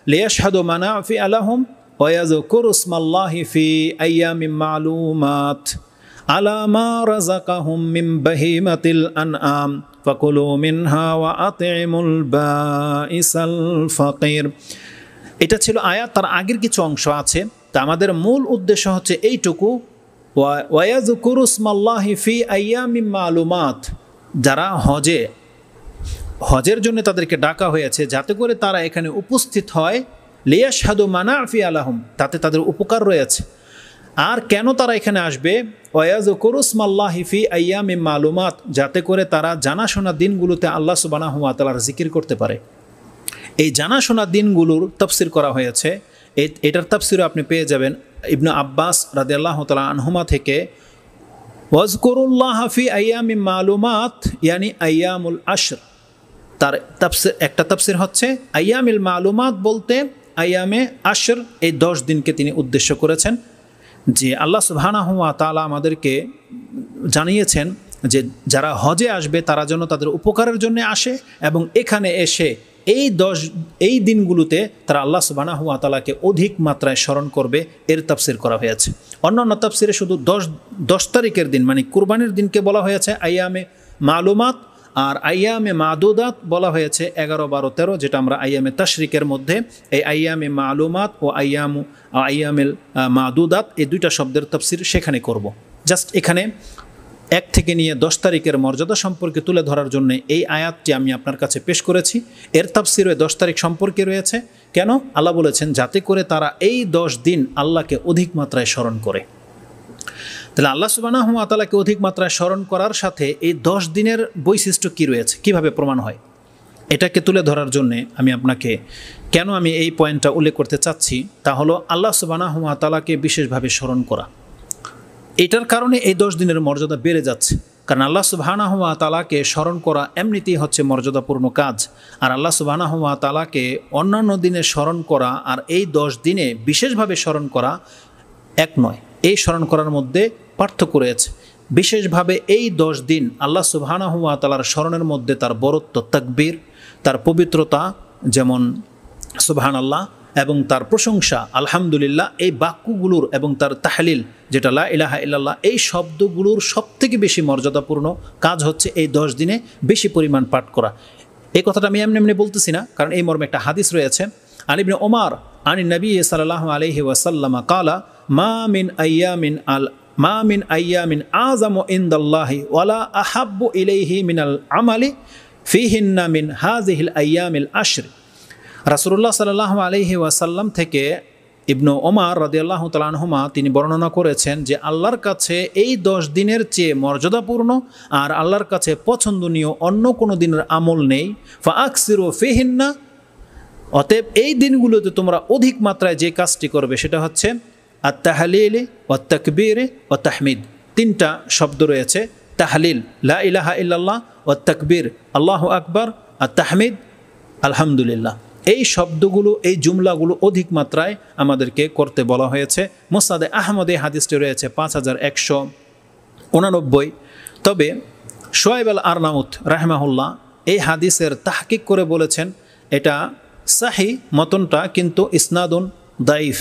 লিয়াশহাদু মানাফিআ লাহুম ওয়া ইয়াযকুরু ইসমাল্লাহি ফি আইয়ামিন মা'লুমাত আলা মা রাযাকাহুম মিন বাহিমাতিল আনআম ফাকুলু মিনহা ওয়া আতিমুল বাঈসাল ফাকির। এটা ছিল আয়াত, তার আগের কিছু অংশ আছে। তা আমাদের মূল উদ্দেশ্য হচ্ছে এইটুকু, ওয়া ইয়াযকুরু ইসমাল্লাহি ফি আইয়ামিন মা'লুমাত, যারা হজের জন্য তাদেরকে ডাকা হয়েছে যাতে করে তারা এখানে উপস্থিত হয়, লিয়াশহাদু মানাফিআ লাহুম, তাতে তাদের উপকার রয়েছে। আর কেন তারা এখানে আসবে? ওয়া ইয়াযকুরু ইসমাল্লাহি ফি আইয়ামিন মা'লুমাত, যাতে করে তারা জানাশোনা দিনগুলোতে আল্লাহ সুবহানাহু ওয়া তাআলার জিকির করতে পারে। এই জানাশোনা দিনগুলোর তাফসীর করা হয়েছে। এটার তাফসীরও আপনি পেয়ে যাবেন ইবনে আব্বাস রাদিয়াল্লাহু তাআলা আনহুমা থেকে, ওয়াজকুরুল্লাহ ফি আইয়ামিন মা'লুমাত ইয়ানি আইয়ামুল আশর। তার তাফসীর, একটা তাফসীর হচ্ছে আইয়ামিল মা'লুমাত বলতে আইয়ামে আশর, এই 10 দিনকে তিনি উদ্দেশ্য করেছেন। যে আল্লাহ সুবহানাহু ওয়া তাআলা আমাদেরকে জানিয়েছেন যে যারা হজে আসবে তারা যেন তাদের উপকারের জন্য আসে, এবং এখানে এসে এই দিনগুলোতে তারা আল্লাহ সুবহানাহু ওয়া তাআলাকে অধিক মাত্রায় স্মরণ করবে, এর তাফসীর করা হয়েছে। অন্যান্য তাফসীরে শুধু 10 তারিখের দিন মানে কুরবানির দিনকে বলা হয়েছে আইয়ামে মা'লুমাত, আর আইয়ামে মাদুদাত বলা হয়েছে 11, 12, 13, যেটা আমরা আইয়ামে তাশরিকের মধ্যে এই আইয়ামে মা'লুমাত ও আইয়ামেল মাদুদাত এই দুইটা শব্দের তাফসীর সেখানে করব। জাস্ট এখানে 1 থেকে নিয়ে 10 তারিখের মর্যাদা সম্পর্কে তুলে ধরার জন্য এই আয়াতটি আমি আপনার কাছে পেশ করেছি। এর তাফসীরে 10 তারিখ সম্পর্কে রয়েছে। কেন? আল্লাহ বলেছেন যাতে করে তারা এই 10 দিন আল্লাহকে অধিক মাত্রায় স্মরণ করে। তাহলে আল্লাহ সুবহানাহু ওয়া তাআলাকে অধিক মাত্রায় স্মরণ করার সাথে এই 10 দিনের বৈশিষ্ট্য কী রয়েছে, কিভাবে প্রমাণ হয়, এটাকে তুলে ধরার জন্যে কেন আমি এই পয়েন্টটা উল্লেখ করতে চাচ্ছি, তা হলো আল্লাহ সুবহানাহু ওয়া তাআলাকে বিশেষভাবে স্মরণ করা। এটার কারণে এই 10 দিনের মর্যাদা বেড়ে যাচ্ছে। কারণ আল্লাহ সুবহানাহু ওয়া তাআলাকে স্মরণ করা এমনিতেই হচ্ছে মর্যাদাপূর্ণ কাজ। আর আল্লাহ সুবহানাহু ওয়া তাআলাকে অন্যান্য দিনে স্মরণ করা আর এই 10 দিনে বিশেষভাবে স্মরণ করা এক নয়। এই স্মরণ করার মধ্যে পার্থক্য রয়েছে। বিশেষভাবে এই 10 দিন আল্লাহ সুবহানাহু ওয়া তাআলার স্মরণের মধ্যে তার বরত্ব, তাকবীর, তার পবিত্রতা যেমন সুবহানাল্লাহ এবং তার প্রশংসা আলহামদুলিল্লাহ, এই বাক্যগুলোর এবং তার তাহলিল যেটা লা ইলাহা ইল্লাল্লাহ, এই শব্দগুলোর সবথেকে বেশি মর্যাদাপূর্ণ কাজ হচ্ছে এই 10 দিনে বেশি পরিমাণ পাঠ করা। এই কথাটা আমি এমনি বলতেছি না, কারণ এই মর্মে একটা হাদিস রয়েছে। আন ইবনে ওমর আন নবী সাল্লাল্লাহু আলাইহি ওয়াসাল্লাম ক্বালা মা মিন আইয়ামিন আযামু ইনদাল্লাহি ওয়ালা আহাব্বু ইলাইহি মিনাল আমালি ফিহিন্না মিন হাযিহিল আইয়ামিল আশর। রাসূলুল্লাহ সাল্লাল্লাহু আলাইহি ওয়াসাল্লাম থেকে ইবনু ওমর রাদিয়াল্লাহু তাআলা আনহুমা তিনি বর্ণনা করেছেন যে আল্লাহর কাছে এই 10 দিনের চেয়ে মর্যাদাপূর্ণ আর আল্লাহর কাছে পছন্দনীয় অন্য কোনো দিনের আমল নেই। ফাআকসিরু ফিহিন্না, অতএব এই দিনগুলোতে তোমরা অধিক মাত্রায় যে কাজটি করবে সেটা হচ্ছে আত-তাহলিল ওয়াত তাকবীর ওয়াত তাহমিদ। 3টা শব্দ রয়েছে, তাহলিল লা ইলাহা ইল্লাল্লাহ, ওয়াত তাকবীর আল্লাহু আকবার, আর তাহমিদ আলহামদুলিল্লাহ। এই শব্দগুলো, এই জুমলাগুলো অধিক মাত্রায় আমাদেরকে করতে বলা হয়েছে। মুসনাদে আহমদে হাদিসটি রয়েছে 5189। তবে শোয়েব আল আরনাউত রাহমাহুল্লাহ এই হাদিসের তাহকিক করে বলেছেন এটা সাহি মতনটা, কিন্তু ইসনাদুন দাইফ,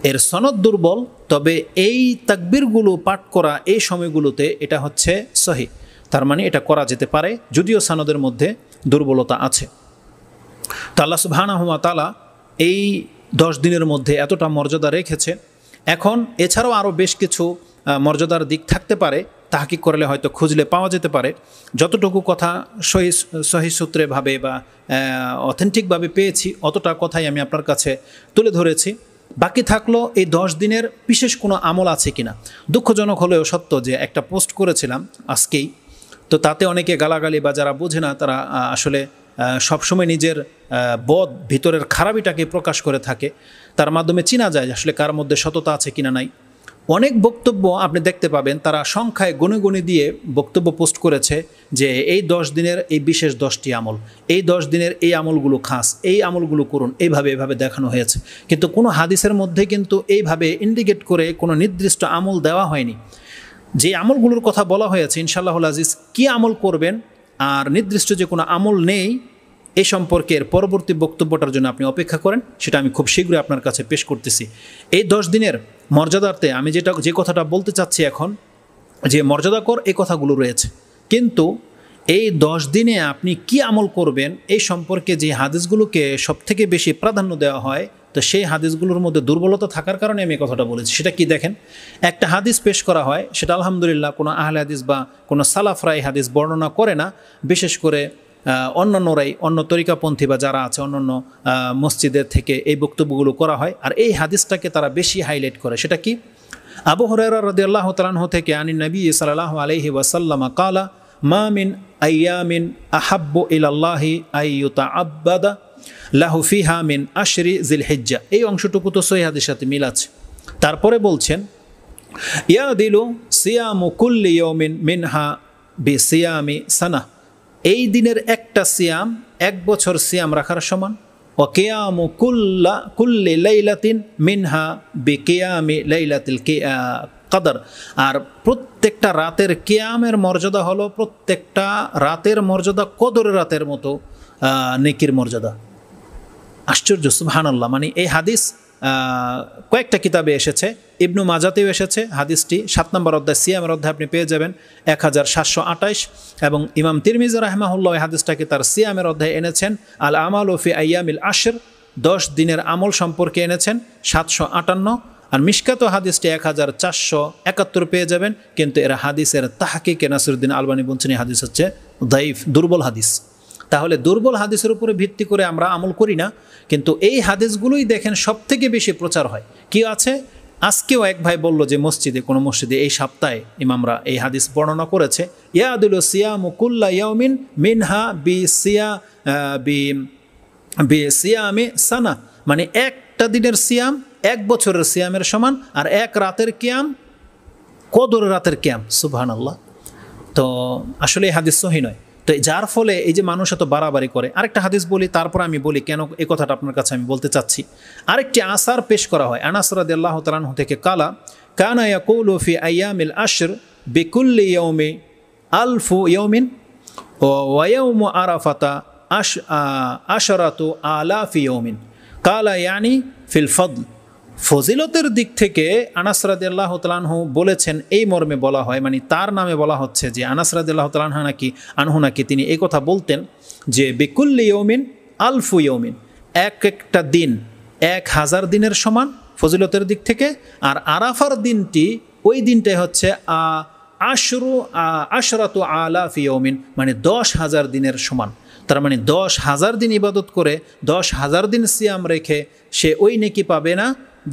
এর সনদ দুর্বল। তবে এই তাকবীরগুলো পাঠ করা এই সময়গুলোতে এটা হচ্ছে সহি, তার মানে এটা করা যেতে পারে, যদিও সনদের মধ্যে দুর্বলতা আছে। তো আল্লাহ সুবহানাহু ওয়া তাআলা এই 10 দিনের মধ্যে এতটা মর্যাদা রেখেছে। এখন এছাড়াও আরও বেশ কিছু মর্যাদার দিক থাকতে পারে, তাহকিক করলে হয়তো খুঁজলে পাওয়া যেতে পারে। যতটুকু কথা সহি সূত্রে ভাবে বা অথেন্টিকভাবে পেয়েছি অতটা কথাই আমি আপনার কাছে তুলে ধরেছি। বাকি থাকলো এই 10 দিনের বিশেষ কোনো আমল আছে কিনা। দুঃখজনক হলেও সত্য যে একটা পোস্ট করেছিলাম আজকেই, তো তাতে অনেকে গালাগালি বা যারা বোঝে না তারা আসলে সবসময় নিজের ভিতরের খারাপিটাকে প্রকাশ করে থাকে, তার মাধ্যমে চেনা যায় আসলে কার মধ্যে সততা আছে কিনা নাই। অনেক বক্তব্য আপনি দেখতে পাবেন তারা সংখ্যায় গুণে দিয়ে বক্তব্য পোস্ট করেছে যে এই 10 দিনের এই বিশেষ 10টি আমল, এই 10 দিনের এই আমলগুলো খাস, এই আমলগুলো করুন, এভাবে দেখানো হয়েছে। কিন্তু কোনো হাদিসের মধ্যে কিন্তু এইভাবে ইন্ডিকেট করে কোনো নির্দিষ্ট আমল দেওয়া হয়নি। যে আমলগুলোর কথা বলা হয়েছে ইনশাআল্লাহুল আজিজ কী আমল করবেন আর নির্দিষ্ট যে কোনো আমল নেই এই সম্পর্কে এর পরবর্তী বক্তব্যটার জন্য আপনি অপেক্ষা করেন, সেটা আমি খুব শীঘ্রই আপনার কাছে পেশ করতেছি। এই 10 দিনের মর্যাদাতে আমি যে কথাটা বলতে চাচ্ছি এখন, যে মর্যাদাকর এই কথাগুলো রয়েছে, কিন্তু এই 10 দিনে আপনি কি আমল করবেন এই সম্পর্কে যে হাদিসগুলোকে সবথেকে বেশি প্রাধান্য দেওয়া হয়, তো সেই হাদিসগুলোর মধ্যে দুর্বলতা থাকার কারণে আমি এই কথাটা বলেছি। সেটা কি দেখেন, একটা হাদিস পেশ করা হয়, সেটা আলহামদুলিল্লাহ কোনো আহলে হাদিস বা কোনো সালাফরাই হাদিস বর্ণনা করে না, বিশেষ করে অন্যান্যরাই, অন্য তরিকাপন্থী বা যারা আছে অন্যান্য মসজিদের থেকে এই বক্তব্যগুলো করা হয়, আর এই হাদিসটাকে তারা বেশি হাইলাইট করে। সেটা কি, আবু হুরায়রা রাদিয়াল্লাহু তাআলা আনহু থেকে আনিন নবী সাল্লাল্লাহু আলাইহি ওয়াসাল্লাম ক্বালা মা মিন আইয়ামিন আহাব্বু ইলাল্লাহি আইয়ুতাআব্বাদা লাহু ফিহা মিন আশরি জিলহিজ্জা। এই অংশটুকু তো সহিহ হাদিসের সাথে মিল আছে। তারপরে বলছেন ইয়াদিলু সিয়ামু কুল্লি ইয়াউমিন মিনহা বিসিয়ামি সানা, এই দিনের একটা সিয়াম 1 বছর সিয়াম রাখার সমান। ও কিয়ামু কুল্লি লাইলাতিন মিনহা বিকিয়ামি লাইলাতিল কদর, আর প্রত্যেকটা রাতের কিয়ামের মর্যাদা হলো প্রত্যেকটা রাতের মর্যাদা কদরের রাতের মতো নেকির মর্যাদা। আশ্চর্য, সুবহানাল্লাহ। মানে এই হাদিস কয়েকটা কিতাবে এসেছে, ইবনু মাজাতেও এসেছে হাদিসটি, 7 নম্বর অধ্যায় সিয়ামের অধ্যায় আপনি পেয়ে যাবেন 1728, এবং ইমাম তিরমিজি রাহিমাহুল্লাহ এই হাদিসটাকে তার সিয়ামের অধ্যায়ে এনেছেন আল আমালু ফি আইয়ামিল আশর, 10 দিনের আমল সম্পর্কে এনেছেন 758, আর মিশকাত হাদিসটি 1471 পেয়ে যাবেন। কিন্তু এরা হাদিসের তাহকিকে নাসিরউদ্দিন আলবানী বলছেন এই হাদিস হচ্ছে দাইফ, দুর্বল হাদিস। তাহলে দুর্বল হাদিসের উপরে ভিত্তি করে আমরা আমল করি না, কিন্তু এই হাদিসগুলোই দেখেন সবথেকে বেশি প্রচার হয়। কি আছে, আজকেও এক ভাই বলল যে কোনো মসজিদে এই সপ্তাহে ইমামরা এই হাদিস বর্ণনা করেছে, ইয়াদুলু সিয়ামু কুল্লা ইয়াউমিন মিনহা বিসিয়ামি সানা, মানে একটা দিনের সিয়াম 1 বছরের সিয়ামের সমান, আর 1 রাতের কিয়াম কদরের রাতের কিয়াম। সুবহানাল্লাহ। তো আসলে এই হাদিস সহি নয়। তো যার ফলে এই যে মানুষ এত বাড়াবাড়ি করে, আরেকটা হাদিস বলি, তারপর আমি বলি কেন এই কথাটা আপনার কাছে আমি বলতে চাচ্ছি। আরেকটি আসার পেশ করা হয় আনাস রাদিয়াল্লাহু তাআলা আনহু থেকে, কানা ইয়াকুলু ফি আইয়ামিল আশর বিকুল্লি ইয়াউমি আলফু ইয়াউমিন ওয়া ইয়াউমু আরাফাতা আশরাতু আলাফি ইয়াউমিন কালা ইয়ানি ফিল ফদল। ফজিলতের দিক থেকে আনাস রাদিয়াল্লাহু তাআলা আনহু বলেছেন, এই মর্মে বলা হয়, মানে তার নামে বলা হচ্ছে যে আনাস রাদিয়াল্লাহু তাআলা আনহু নাকি তিনি এই কথা বলতেন যে বিকুল্লি ইয়াউমিন আলফু ইয়াউমিন, এক একটা দিন 1000 দিনের সমান ফজিলতের দিক থেকে। আর আরাফার দিনটি, ওই দিনটাই হচ্ছে আশরাতু আলাফি ইয়াউমিন, মানে 10,000 দিনের সমান। তার মানে 10,000 দিন ইবাদত করে 10,000 দিন সিয়াম রেখে সে ওই নেকি পাবে না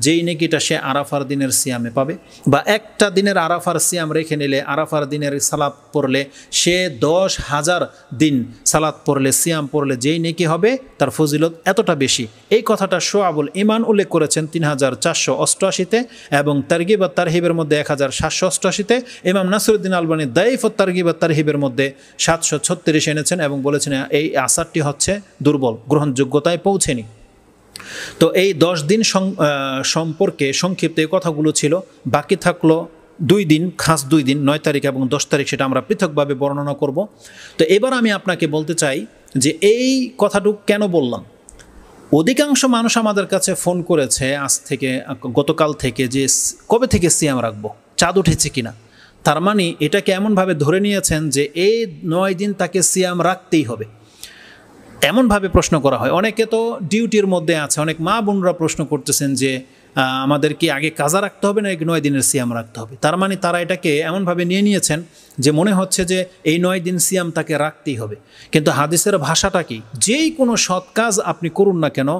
যেই নেকিটা সে আরাফার দিনের সিয়ামে পাবে। বা একটা দিনের আরাফার সিয়াম রেখে নিলে, আরাফার দিনের সালাত পড়লে সে 10,000 দিন সালাত পড়লে, সিয়াম পড়লে যেই নেকি হবে তার ফজিলত এতটা বেশি। এই কথাটা শোয়াবুল ইমান উল্লেখ করেছেন 3488-তে এবং তারগিব আর তারহিবের মধ্যে 1788-তে। ইমাম নাসিরউদ্দিন আলবানী দাইফ ও তারগিব আর তারহিবের মধ্যে 736 এনেছেন এবং বলেছেন এই আসারটি হচ্ছে দুর্বল, গ্রহণযোগ্যতায় পৌঁছেনি। তো এই 10 দিন সম্পর্কে সংক্ষিপ্ত এই কথাগুলো ছিল। বাকি থাকলো 2 দিন, খাস 2 দিন, 9 তারিখ এবং 10 তারিখ, সেটা আমরা পৃথকভাবে বর্ণনা করব। তো এবার আমি আপনাকে বলতে চাই যে এই কথাটুকু কেন বললাম। অধিকাংশ মানুষ আমাদের কাছে ফোন করেছে গতকাল থেকে যে কবে থেকে সিয়াম রাখবো, চাঁদ উঠেছে কিনা। তার মানে এটাকে এমনভাবে ধরে নিয়েছেন যে এই 9 দিন তাকে সিয়াম রাখতেই হবে, এমনভাবে প্রশ্ন করা হয়। অনেকে তো ডিউটির মধ্যে আছে, অনেক মা বোনরা প্রশ্ন করতেছেন যে আমাদের কি আগে কাজা রাখতে হবে না 9 দিনের সিয়াম রাখতে হবে। তার মানে তারা এটাকে এমনভাবে নিয়ে নিয়েছেন যে মনে হচ্ছে যে এই 9 দিন সিয়াম তাকে রাখতেই হবে। কিন্তু হাদিসের ভাষাটা কি, যেই কোনো সৎ কাজ আপনি করুন না কেন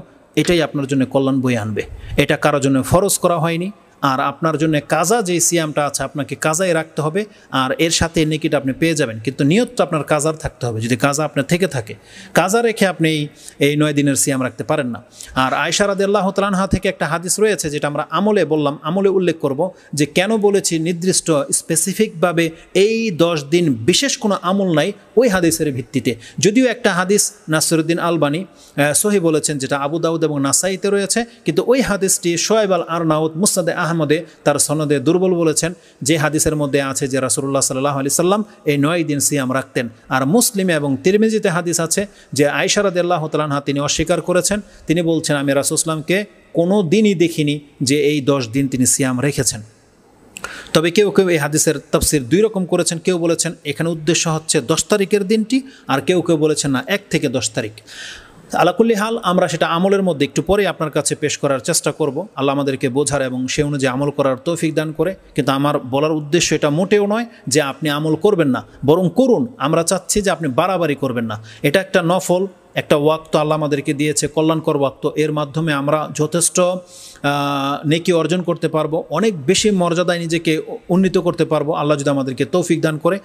এটাই আপনার জন্য কল্যাণ বয়ে আনবে। এটা কারোর জন্য ফরজ করা হয়নি। আর আপনার জন্য কাজা যে সিয়ামটা আছে আপনাকে কাজাই রাখতে হবে, আর এর সাথে নেকিটা আপনি পেয়ে যাবেন। কিন্তু নিয়তটা আপনার কাজার থাকতে হবে। যদি কাজা আপনার থেকে থাকে, কাজা রেখে আপনি এই 9 দিনের সিয়াম রাখতে পারেন না। আর আয়েশা রাদিয়াল্লাহু তাআলা আনহা থেকে একটা হাদিস রয়েছে, যেটা আমরা আমলে বললাম, আমলে উল্লেখ করব যে কেন বলেছি নির্দিষ্ট স্পেসিফিকভাবে এই 10 দিন বিশেষ কোনো আমল নাই ওই হাদিসের ভিত্তিতে। যদিও একটা হাদিস নাসিরউদ্দিন আলবানী সহিহ বলেছেন, যেটা আবু দাউদ এবং নাসাইতে রয়েছে, কিন্তু ওই হাদিসটি শোয়েব আল আরনাউত মুসনাদে আহমদে তার সনদে দুর্বল বলেছেন, যে হাদিসের মধ্যে আছে যে রাসূলুল্লাহ সাল্লাল্লাহু আলাইহি সাল্লাম এই 9 দিন সিয়াম রাখতেন। আর মুসলিমে এবং তিরমিজিতে হাদিস আছে যে আয়েশা রাদিয়াল্লাহু তাআলা আনহা তিনি অস্বীকার করেছেন। তিনি বলছেন আমি রাসূল সাল্লামকে কোনো দিনই দেখিনি যে এই 10 দিন তিনি সিয়াম রেখেছেন। তবে কেউ কেউ এই হাদিসের তাফসীর 2 রকম করেছেন। কেউ বলেছেন এখানে উদ্দেশ্য হচ্ছে 10 তারিখের দিনটি, আর কেউ কেউ বলেছেন না 1 থেকে 10 তারিখ। আলাকুল্লি হাল আমরা সেটা আমলের মধ্যে একটু পরে আপনার কাছে পেশ করার চেষ্টা করব। আল্লাহ আমাদেরকে বোঝার এবং সে অনুযায়ী আমল করার তৌফিক দান করে। কিন্তু আমার বলার উদ্দেশ্য এটা মোটেও নয় যে আপনি আমল করবেন না, বরং করুন। আমরা চাচ্ছি যে আপনি বাড়াবাড়ি করবেন না। এটা একটা নফল, একটা ওয়াক্ত আল্লাহ আমাদেরকে দিয়েছে, কল্যাণকর ওয়াক্ত। এর মাধ্যমে আমরা যথেষ্ট নেকি অর্জন করতে পারবো, অনেক বেশি মর্যাদায় নিজেকে উন্নীত করতে পারবো, আল্লাহ যদি আমাদেরকে তৌফিক দান করে।